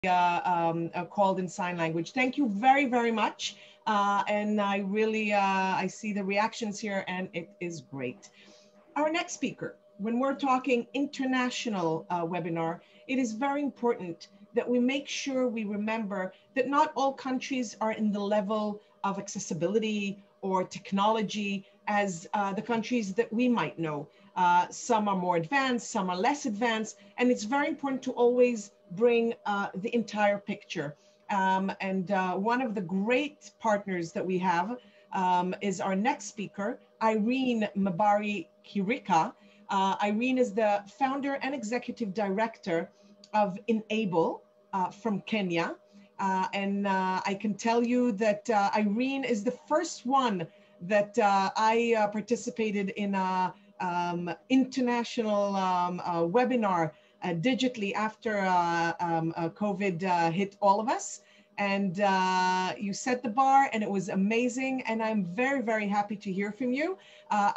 called in sign language. Thank you very, very much. And I really, I see the reactions here and it is great. Our next speaker, when we're talking international webinar, it is very important that we make sure we remember that not all countries are in the level of accessibility or technology as the countries that we might know. Some are more advanced, some are less advanced, and it's very important to always bring the entire picture. One of the great partners that we have is our next speaker, Irene Mbari Kirika. Irene is the founder and executive director of Enable from Kenya. I can tell you that Irene is the first one that I participated in a international webinar digitally after COVID hit all of us. And you set the bar and it was amazing. And I'm very, very happy to hear from you.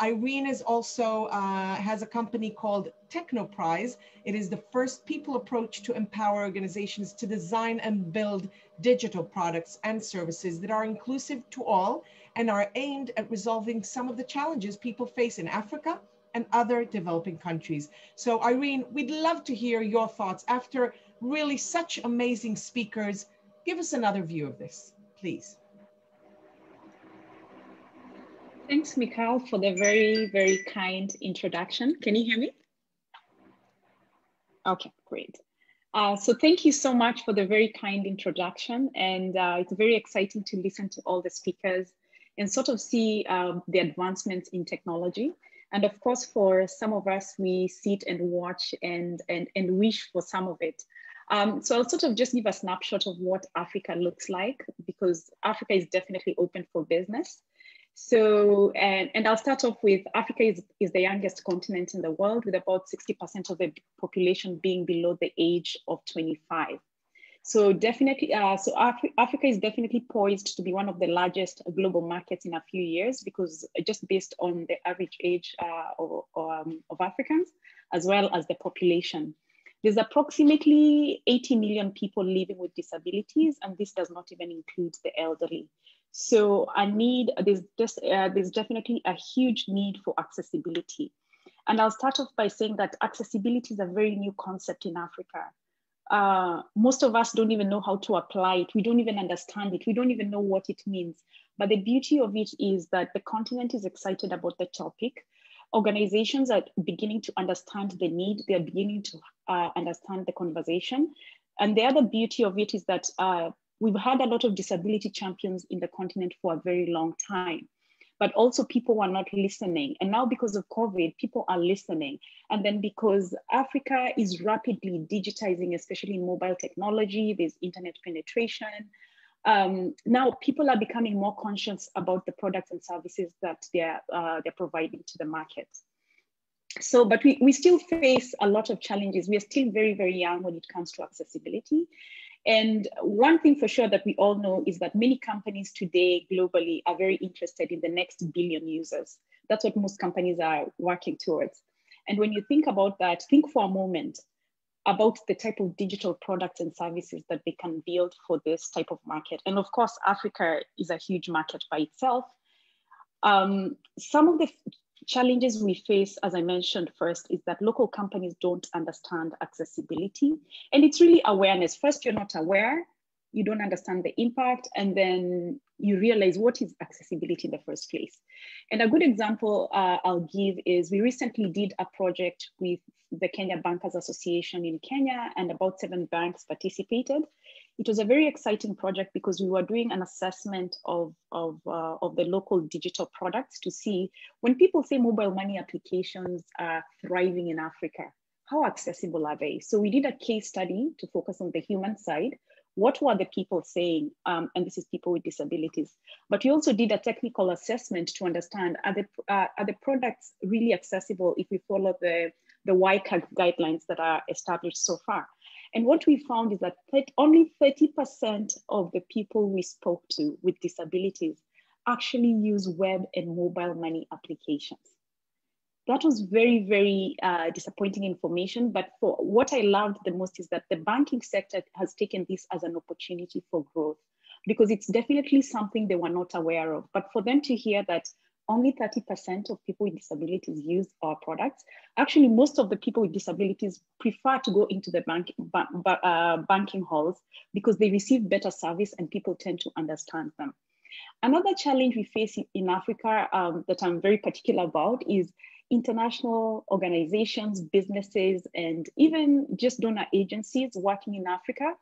Irene is also has a company called Technoprise. It is the first people approach to empower organizations to design and build digital products and services that are inclusive to all and are aimed at resolving some of the challenges people face in Africa and other developing countries. So Irene, we'd love to hear your thoughts after really such amazing speakers. Give us another view of this, please. Thanks, Mikhail, for the very, very kind introduction. Can you hear me? Okay, great. So thank you so much for the very kind introduction. And it's very exciting to listen to all the speakers and sort of see the advancements in technology. And of course, for some of us, we sit and watch and wish for some of it. So I'll sort of just give a snapshot of what Africa looks like, because Africa is definitely open for business. So, and I'll start off with Africa is the youngest continent in the world, with about 60% of the population being below the age of 25. So definitely, Africa is definitely poised to be one of the largest global markets in a few years, because just based on the average age of Africans, as well as the population. There's approximately 80 million people living with disabilities, and this does not even include the elderly. So there's definitely a huge need for accessibility. And I'll start off by saying that accessibility is a very new concept in Africa. Most of us don't even know how to apply it. We don't even understand it. We don't even know what it means. But the beauty of it is that the continent is excited about the topic. Organizations are beginning to understand the need. They're beginning to understand the conversation. And the other beauty of it is that we've had a lot of disability champions in the continent for a very long time, but also people were not listening. And now because of COVID, people are listening. And then because Africa is rapidly digitizing, especially in mobile technology, there's internet penetration. Now people are becoming more conscious about the products and services that they're providing to the market. So, but we still face a lot of challenges. We are still very, very young when it comes to accessibility. And one thing for sure that we all know is that many companies today globally are very interested in the next billion users. That's what most companies are working towards. And when you think about that, think for a moment about the type of digital products and services that they can build for this type of market. And of course, Africa is a huge market by itself. Some of the challenges we face, as I mentioned first, is that local companies don't understand accessibility. And it's really awareness. First, you're not aware, you don't understand the impact, and then you realize what is accessibility in the first place. And a good example I'll give is we recently did a project with the Kenya Bankers Association in Kenya, and about 7 banks participated. It was a very exciting project because we were doing an assessment of the local digital products to see when people say mobile money applications are thriving in Africa, how accessible are they? So we did a case study to focus on the human side. What were the people saying? And this is people with disabilities. But we also did a technical assessment to understand, are the products really accessible if we follow the WCAG guidelines that are established so far? And what we found is that only 30% of the people we spoke to with disabilities actually use web and mobile money applications. That was very, very disappointing information. But for what I loved the most is that the banking sector has taken this as an opportunity for growth, because it's definitely something they were not aware of. But for them to hear that only 30% of people with disabilities use our products, actually most of the people with disabilities prefer to go into the banking halls because they receive better service and people tend to understand them. Another challenge we face in Africa that I'm very particular about is international organizations, businesses, and even just donor agencies working in Africa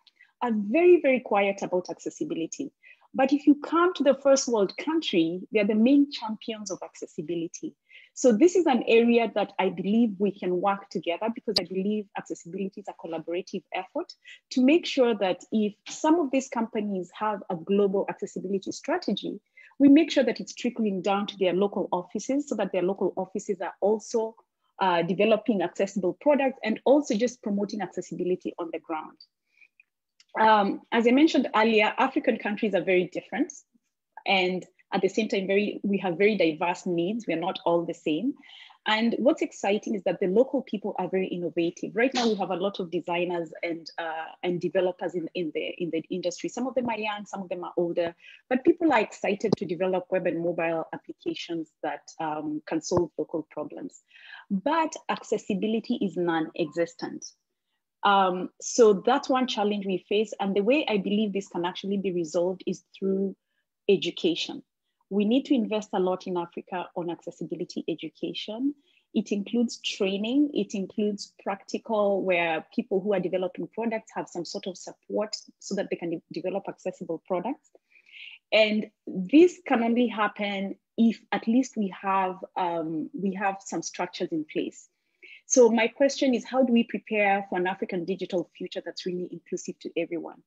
are very, very quiet about accessibility. But if you come to the first world country, they're the main champions of accessibility. So this is an area that I believe we can work together, because I believe accessibility is a collaborative effort to make sure that if some of these companies have a global accessibility strategy, we make sure that it's trickling down to their local offices, so that their local offices are also developing accessible products and also just promoting accessibility on the ground. As I mentioned earlier, African countries are very different, and at the same time, we have very diverse needs. We are not all the same. And what's exciting is that the local people are very innovative. Right now, we have a lot of designers and developers in the industry. Some of them are young, some of them are older, but people are excited to develop web and mobile applications that can solve local problems. But accessibility is non-existent. So that's one challenge we face. And the way I believe this can actually be resolved is through education. We need to invest a lot in Africa on accessibility education. It includes training, it includes practical, where people who are developing products have some sort of support so that they can develop accessible products. And this can only happen if at least we have some structures in place. So my question is, how do we prepare for an African digital future that's really inclusive to everyone?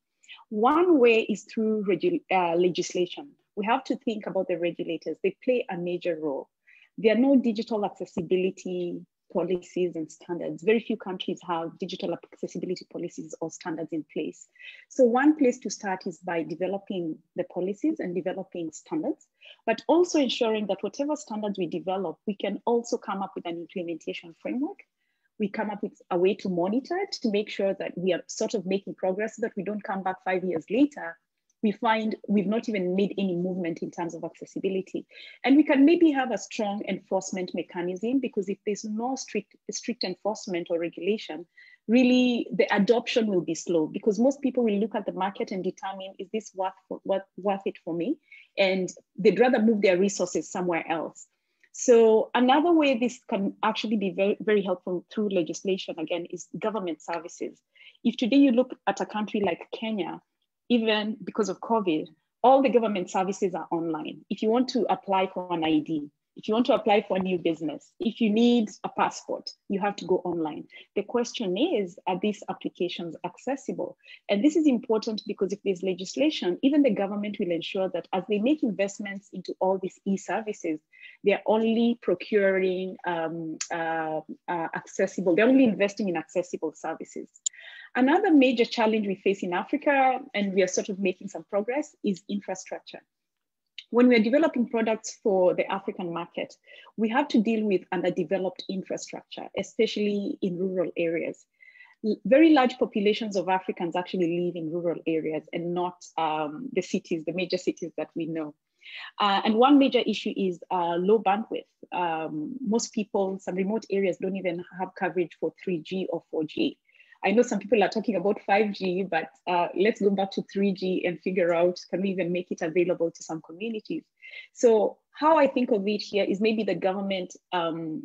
One way is through legislation. We have to think about the regulators. They play a major role. There are no digital accessibility policies and standards. Very few countries have digital accessibility policies or standards in place. So one place to start is by developing the policies and developing standards, but also ensuring that whatever standards we develop, we can also come up with an implementation framework. We come up with a way to monitor it, to make sure that we are sort of making progress, so that we don't come back 5 years later, we find we've not even made any movement in terms of accessibility. And we can maybe have a strong enforcement mechanism, because if there's no strict enforcement or regulation, really the adoption will be slow, because most people will look at the market and determine, is this worth it for me? And they'd rather move their resources somewhere else. So another way this can actually be very, very helpful through legislation, again, is government services. If today you look at a country like Kenya, even because of COVID, all the government services are online. If you want to apply for an ID, if you want to apply for a new business, if you need a passport, you have to go online. The question is, are these applications accessible? And this is important because if there's legislation, even the government will ensure that as they make investments into all these e-services, they're only procuring accessible, they're only investing in accessible services. Another major challenge we face in Africa, and we are sort of making some progress, is infrastructure. When we're developing products for the African market, we have to deal with underdeveloped infrastructure, especially in rural areas. Very large populations of Africans actually live in rural areas and not the cities, the major cities that we know. And one major issue is low bandwidth. Most people, some remote areas don't even have coverage for 3G or 4G. I know some people are talking about 5G, but let's go back to 3G and figure out, can we even make it available to some communities? So how I think of it here is maybe the government can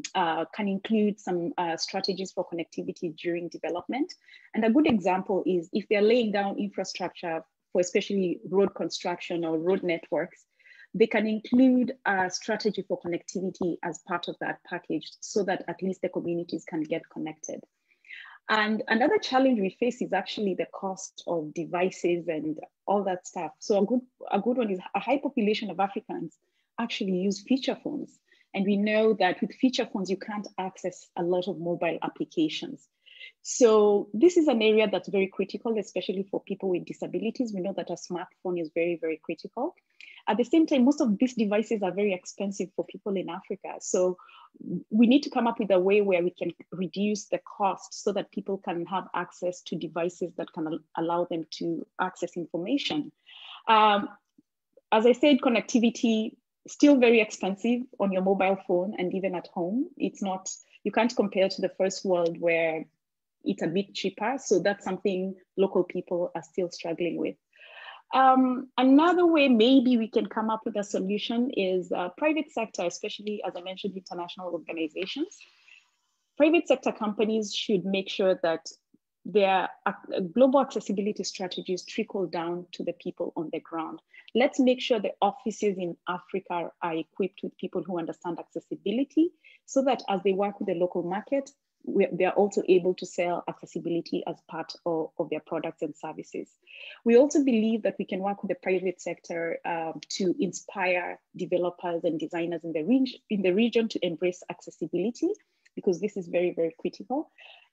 include some strategies for connectivity during development. And a good example is if they're laying down infrastructure for especially road construction or road networks, they can include a strategy for connectivity as part of that package, so that at least the communities can get connected. And another challenge we face is actually the cost of devices and all that stuff. So a good one is a high population of Africans actually use feature phones. And we know that with feature phones, you can't access a lot of mobile applications. So this is an area that's very critical, especially for people with disabilities. We know that a smartphone is very, very critical. At the same time, most of these devices are very expensive for people in Africa. So we need to come up with a way where we can reduce the cost so that people can have access to devices that can allow them to access information. As I said, connectivity, still very expensive on your mobile phone and even at home. It's not, you can't compare to the first world where it's a bit cheaper. So that's something local people are still struggling with. Another way maybe we can come up with a solution is private sector, especially as I mentioned, international organizations. Private sector companies should make sure that their global accessibility strategies trickle down to the people on the ground. Let's make sure the offices in Africa are equipped with people who understand accessibility so that as they work with the local market, they're also able to sell accessibility as part of their products and services. We also believe that we can work with the private sector to inspire developers and designers in the region to embrace accessibility, because this is very, very critical.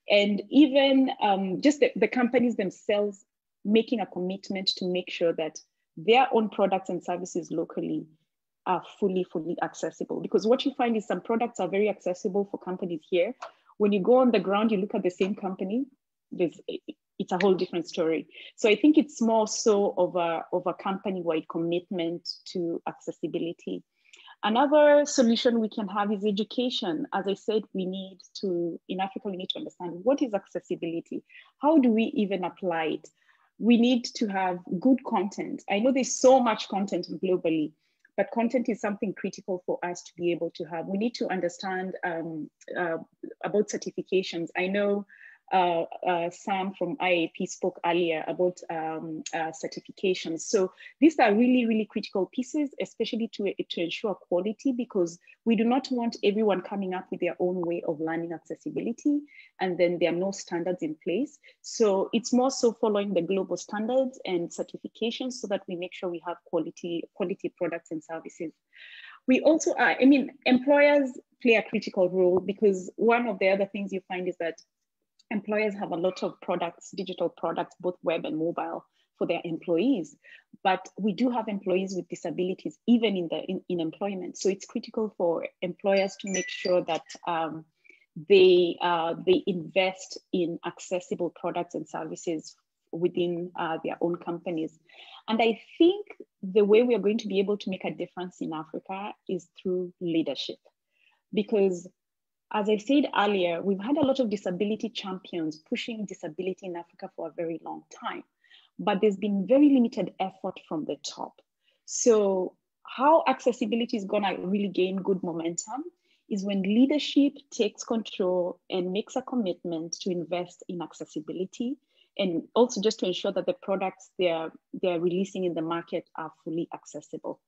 And even just the companies themselves making a commitment to make sure that their own products and services locally are fully accessible. Because what you find is some products are very accessible for companies here. When you go on the ground, you look at the same company, it's a whole different story. So I think it's more so of a company-wide commitment to accessibility. Another solution we can have is education. As I said, in Africa, we need to understand what is accessibility? How do we even apply it? We need to have good content. I know there's so much content globally, but content is something critical for us to be able to have. We need to understand about certifications. I know Sam from IAP spoke earlier about certifications. So these are really, really critical pieces, especially to ensure quality, because we do not want everyone coming up with their own way of learning accessibility, and then there are no standards in place. So it's more so following the global standards and certifications so that we make sure we have quality products and services. We also are, employers play a critical role, because one of the other things you find is that employers have a lot of products, digital products, both web and mobile, for their employees. But we do have employees with disabilities, even in employment. So it's critical for employers to make sure that they invest in accessible products and services within their own companies. And I think the way we are going to be able to make a difference in Africa is through leadership. Because as I said earlier, we've had a lot of disability champions pushing disability in Africa for a very long time, but there's been very limited effort from the top. So how accessibility is gonna really gain good momentum is when leadership takes control and makes a commitment to invest in accessibility, and also just to ensure that the products they're releasing in the market are fully accessible.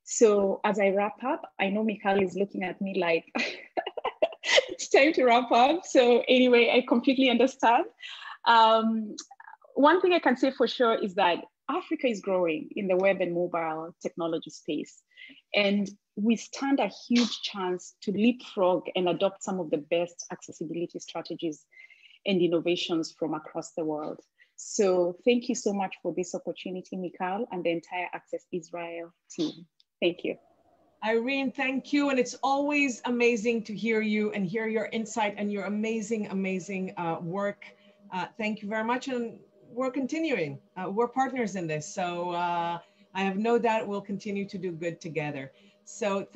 So as I wrap up, I know Michael is looking at me like, it's time to wrap up. So anyway, I completely understand. One thing I can say for sure is that Africa is growing in the web and mobile technology space. And we stand a huge chance to leapfrog and adopt some of the best accessibility strategies and innovations from across the world. So thank you so much for this opportunity, Michael, and the entire Access Israel team. Thank you. Irene, thank you. And it's always amazing to hear you and hear your insight and your amazing, amazing work. Thank you very much. And we're continuing. We're partners in this. So I have no doubt we'll continue to do good together. So